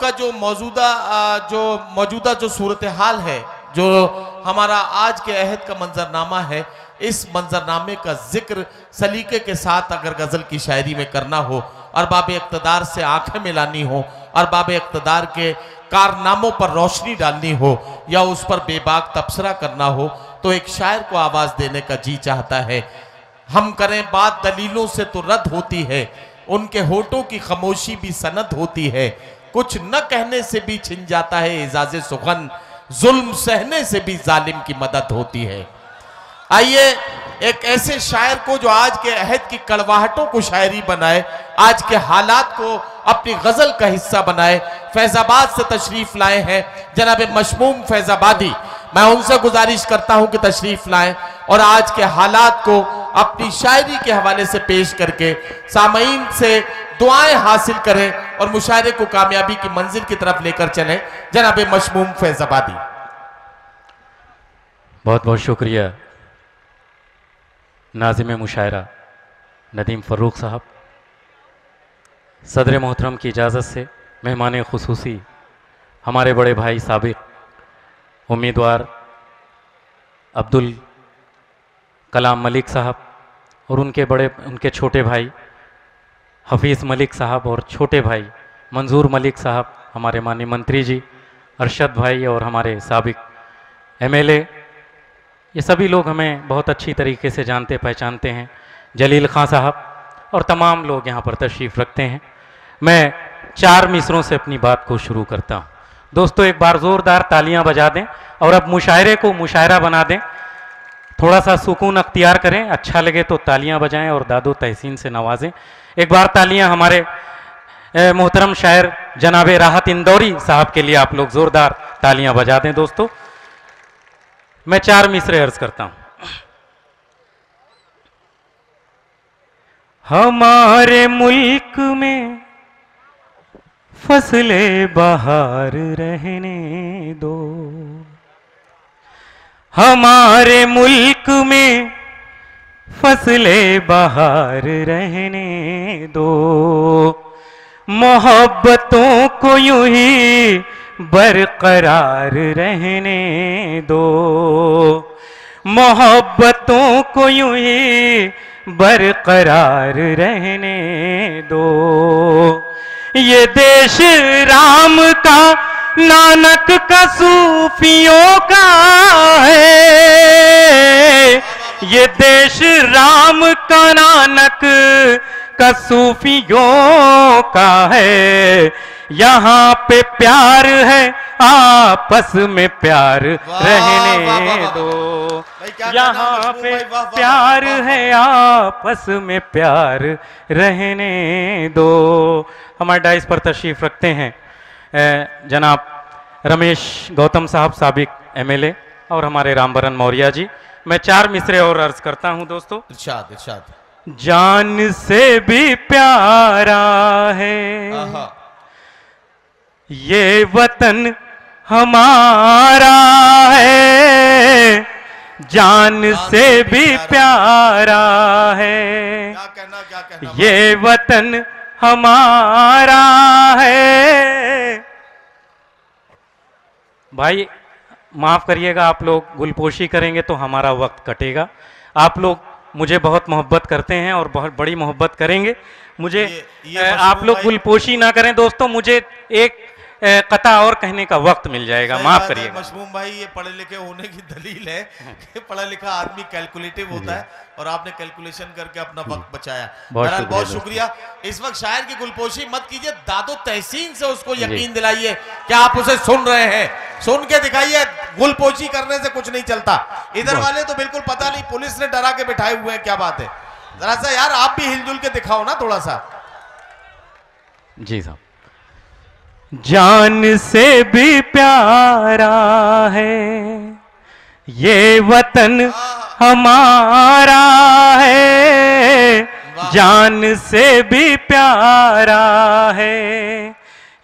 का जो मौजूदा जो सूरत हाल है, जो हमारा आज के अहद का मंजरनामा है, इस मंजरनामे का जिक्र सलीके के साथ अगर गजल की शायरी में करना हो और बाब इक़्तिदार से आंखें मिलानी हो और बाब इक़्तिदार के कारनामों पर रोशनी डालनी हो या उस पर बेबाक तबसरा करना हो, तो एक शायर को आवाज देने का जी चाहता है। हम करें बात दलीलों से तो रद्द होती है, उनके होठों की खामोशी भी सनद होती है, कुछ न कहने से भी छिन जाता है एजाज़े सुखन, जुल्म सहने से भी जालिम की मदद होती है। आइए एक ऐसे शायर को जो आज के अहद की कड़वाहटों को शायरी बनाए, आज के हालात को अपनी गजल का हिस्सा बनाए, फैजाबाद से तशरीफ लाए हैं जनाब मशमूम फैजाबादी। मैं उनसे गुजारिश करता हूं कि तशरीफ लाएं और आज के हालात को अपनी शायरी के हवाले से पेश करके सामईन से दुआएं हासिल करें और मुशायरे को कामयाबी की मंजिल की तरफ लेकर चलें। जनाब मशमूम फैजाबादी। बहुत बहुत शुक्रिया नाज़िम मुशायरा नदीम फ़र्रुख साहब। सदर मोहतरम की इजाज़त से मेहमान खुसूसी हमारे बड़े भाई साबिक उम्मीदवार अब्दुल कलाम मलिक साहब और उनके छोटे भाई हफीज़ मलिक साहब और छोटे भाई मंजूर मलिक साहब, हमारे माननीय मंत्री जी अरशद भाई और हमारे साबिक MLA, ये सभी लोग हमें बहुत अच्छी तरीके से जानते पहचानते हैं। जलील खां साहब और तमाम लोग यहाँ पर तशरीफ़ रखते हैं। मैं 4 मिसरों से अपनी बात को शुरू करता हूँ। दोस्तों एक बार ज़ोरदार तालियां बजा दें और अब मुशायरे को मुशायरा बना दें। थोड़ा सा सुकून अख्तियार करें, अच्छा लगे तो तालियां बजाएं और दादो तहसीन से नवाजें। एक बार तालियां हमारे मोहतरम शायर जनाब राहत इंदौरी साहब के लिए आप लोग ज़ोरदार तालियां बजा दें। दोस्तों मैं 4 मिसरे अर्ज करता हूं। हमारे मुल्क में फसले बहार रहने दो, हमारे मुल्क में फसले बहार रहने दो, मोहब्बतों को यूं ही बरकरार रहने दो, मोहब्बतों को यूं ही बरकरार रहने दो। ये देश राम का नानक का सूफियों का है, ये देश राम का नानक का सूफियों का है। यहाँ पे प्यार है आपस में प्यार रहने दो, यहाँ पे प्यार है आपस में प्यार रहने दो। हमारे डाइस पर तशरीफ रखते हैं जनाब रमेश गौतम साहब साबिक MLA और हमारे रामबरन मौर्या जी। मैं 4 मिसरे और अर्ज करता हूं दोस्तों। इरशाद इरशाद। जान से भी प्यारा है ये वतन हमारा है, जान से भी प्यारा है ये वतन हमारा है। भाई माफ करिएगा, आप लोग गुलपोशी करेंगे तो हमारा वक्त कटेगा। आप लोग मुझे बहुत मोहब्बत करते हैं और बहुत बड़ी मोहब्बत करेंगे मुझे। आप लोग गुलपोशी ना करें दोस्तों, मुझे एक कथा और कहने का वक्त मिल जाएगा, माफ करिएगा। मशमूम भाई, ये पढ़े लिखे होने की दलील है कि पढ़ा लिखा आदमी कैलकुलेटिव होता है और आपने कैलकुलेशन करके अपना वक्त बचाया। बहुत शुक्रिया। इस वक्त शायर की गुलपोशी मत कीजिए, दादो तहसीन से उसको यकीन दिलाइए कि आप उसे सुन रहे हैं, सुन के दिखाइए। गुलपोशी करने से कुछ नहीं चलता। इधर वाले तो बिल्कुल पता नहीं, पुलिस ने डरा के बिठाए हुए हैं, क्या बात है। जरा सा यार आप भी हिलजुल के दिखाओ ना थोड़ा सा। जी साहब। जान से भी प्यारा है ये वतन हमारा है, जान से भी प्यारा है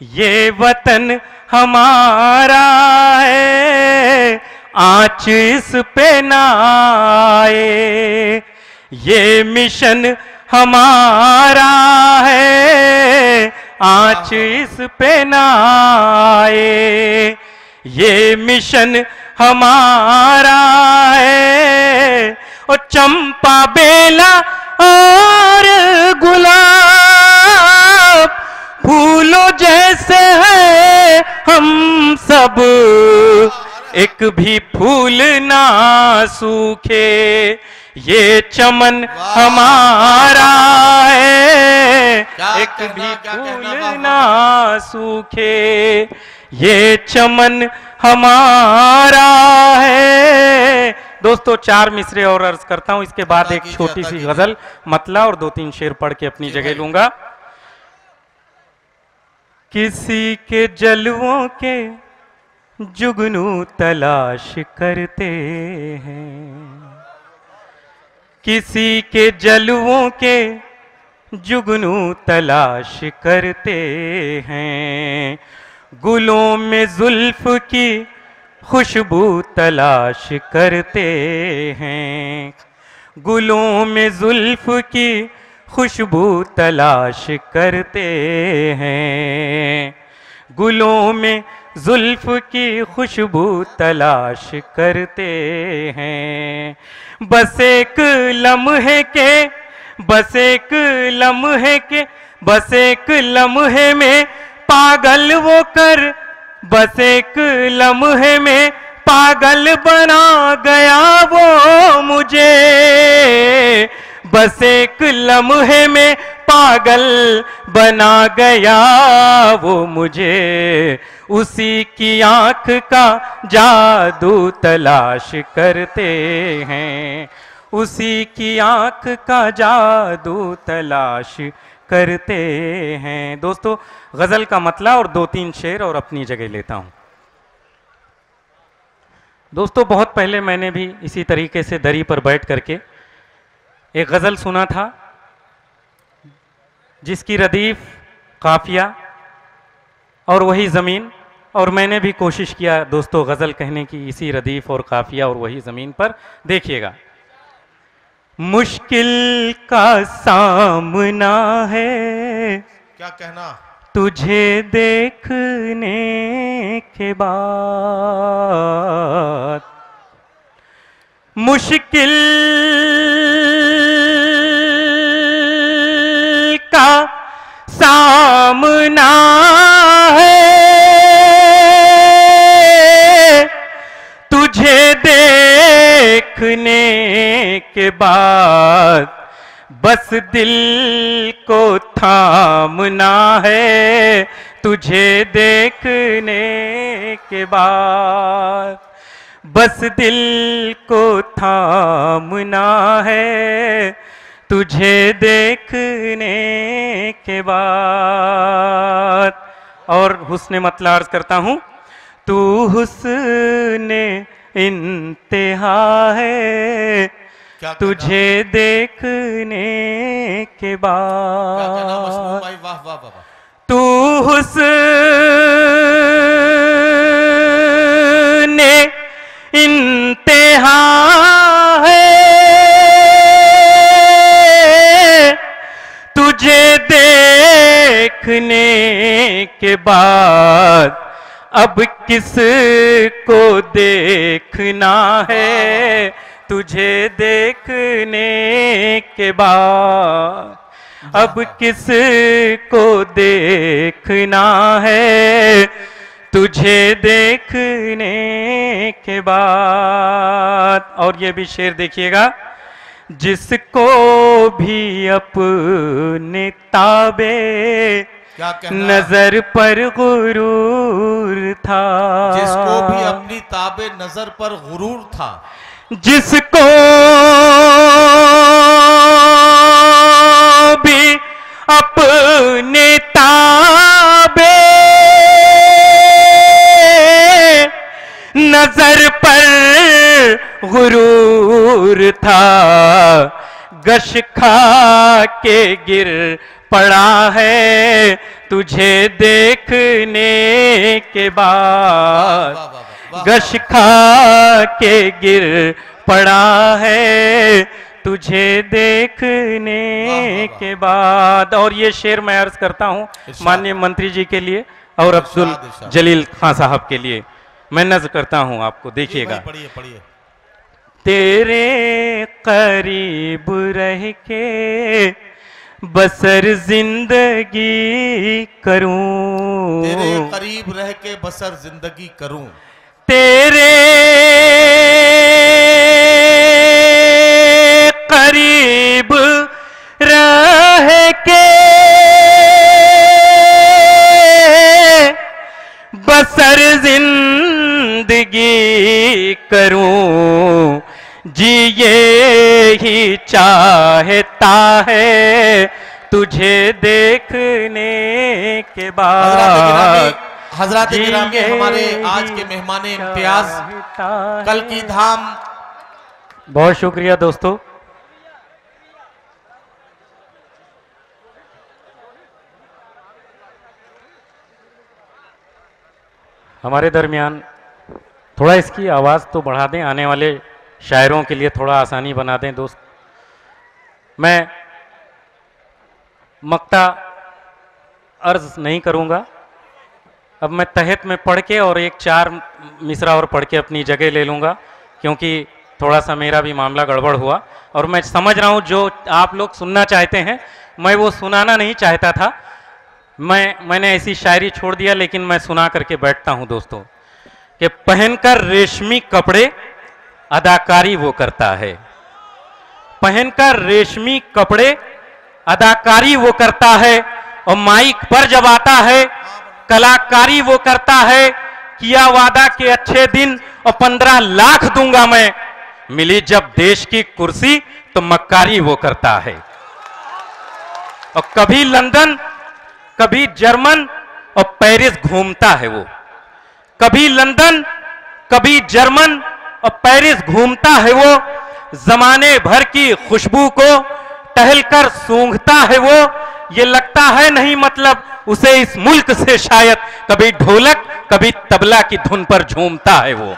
ये वतन हमारा है। आँच इस पे ना आए ये मिशन हमारा है, आँच इस पे ना आए। ये मिशन हमारा है, ओ चंपा बेला और गुलाब फूलों जैसे हैं हम सब, एक भी फूल ना सूखे। ये चमन हमारा है, एक भी फूल ना सूखे। ये चमन हमारा है। दोस्तों 4 मिसरे और अर्ज करता हूं, इसके बाद एक छोटी सी गजल मतला और 2-3 शेर पढ़ के अपनी जगह लूंगा। किसी के जलवों के जुगनू तलाश करते हैं, किसी के जलवों के जुगनू तलाश करते हैं। गुलों में जुल्फ की खुशबू तलाश करते हैं, गुलों में जुल्फ की खुशबू तलाश करते हैं। गुलों में जुल्फ की खुशबू तलाश करते हैं। बस एक लम्हे के, बस एक लम्हे के, बस एक लम्हे में पागल वो कर, बस एक लम्हे में पागल बना गया वो मुझे। बस एक लम्हे में पागल बना गया वो मुझे। उसी की आंख का जादू तलाश करते हैं, उसी की आंख का जादू तलाश करते हैं। दोस्तों गजल का मतला और 2-3 शेर और अपनी जगह लेता हूं। दोस्तों बहुत पहले मैंने भी इसी तरीके से दरी पर बैठ करके एक गजल सुना था, जिसकी रदीफ काफिया और वही जमीन, और मैंने भी कोशिश किया दोस्तों गजल कहने की इसी रदीफ और काफिया और वही जमीन पर। देखिएगा, मुश्किल का सामना है, क्या कहना, तुझे देखने के बाद। मुश्किल का सामना है, तुझे देखने के बाद। बस दिल को थामना है, तुझे देखने के बाद। बस दिल को थामना है, तुझे देखने के बाद। और हुस्ने मतला अर्ज करता हूं, तू हुस्ने इंतहा है, तुझे देखने के बाद। वाह वाह वाह। तू हुस्ने इंतहा है, तुझे देखने के बाद। अब किस को देखना है, तुझे देखने के बाद। अब किस को देखना है, तुझे देखने के बाद। और ये भी शेर देखिएगा, जिसको भी अपने ताबे नजर पर गुरूर था। जिसको भी अपनी ताबे नजर पर गुरूर था, जिसको भी अपने ताबे नजर पर गुरूर था, गश खा के गिर पड़ा है, तुझे देखने के बाद। गश खा के गिर पड़ा है, तुझे देखने के बाद। और ये शेर मैं अर्ज करता हूँ माननीय मंत्री जी के लिए और अब्दुल जलील खान साहब के लिए। मैं नज़्म करता हूँ, आपको देखिएगा। पढ़िए पढ़िए। तेरे करीब रह के बसर जिंदगी करूं, तेरे करीब रह के बसर जिंदगी करूं, तेरे करीब रह के बसर जिंदगी करूं, जी ये ही चाहता है तुझे देखने के बाद। हजरात गिरामी, हमारे आज के मेहमान इम्तियाज कल की धाम। बहुत शुक्रिया दोस्तों। हमारे दरमियान थोड़ा इसकी आवाज़ तो बढ़ा दें, आने वाले शायरों के लिए थोड़ा आसानी बना दें दोस्त। मैं मक्ता अर्ज नहीं करूंगा, अब मैं तहत में पढ़ के और एक चार मिसरा और पढ़ के अपनी जगह ले लूँगा, क्योंकि थोड़ा सा मेरा भी मामला गड़बड़ हुआ और मैं समझ रहा हूँ जो आप लोग सुनना चाहते हैं मैं वो सुनाना नहीं चाहता था। मैंने ऐसी शायरी छोड़ दिया, लेकिन मैं सुना करके बैठता हूँ दोस्तों कि पहनकर रेशमी कपड़े अदाकारी वो करता है, पहनकर रेशमी कपड़े अदाकारी वो करता है, और माइक पर जब आता है कलाकारी वो करता है। किया वादा के अच्छे दिन और 15 लाख दूंगा मैं, मिली जब देश की कुर्सी तो मक्कारी वो करता है। और कभी लंदन कभी जर्मन और पेरिस घूमता है वो, कभी लंदन कभी जर्मन और पेरिस घूमता है वो, जमाने भर की खुशबू को टहलकर सूंघता है वो। ये लगता है नहीं मतलब उसे इस मुल्क से शायद, कभी ढोलक कभी तबला की धुन पर झूमता है वो।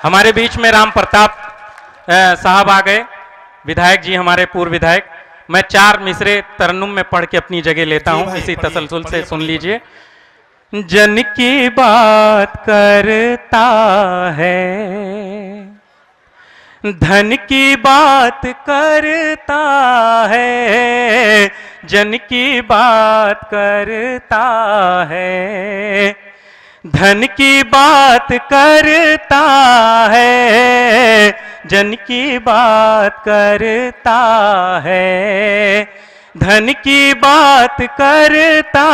हमारे बीच में राम प्रताप साहब आ गए, विधायक जी, हमारे पूर्व विधायक। मैं 4 मिसरे तरन्नुम में पढ़ के अपनी जगह लेता हूं, इसी तसलसल से सुन लीजिए। जन की बात करता है, धन की बात करता है, जन की बात करता है, धन की बात करता है, जन की बात करता है, धन की बात करता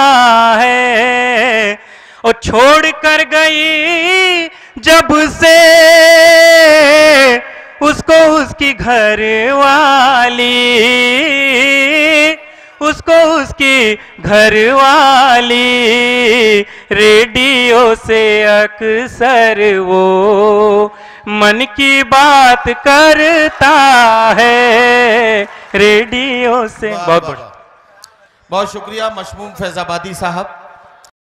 है। और छोड़ कर गई जब से उसको उसकी घर वाली, उसको उसकी घर वाली, रेडियो से अक्सर वो मन की बात करता है, रेडियो से। बहुत बहुत शुक्रिया मशमूम फैजाबादी साहब।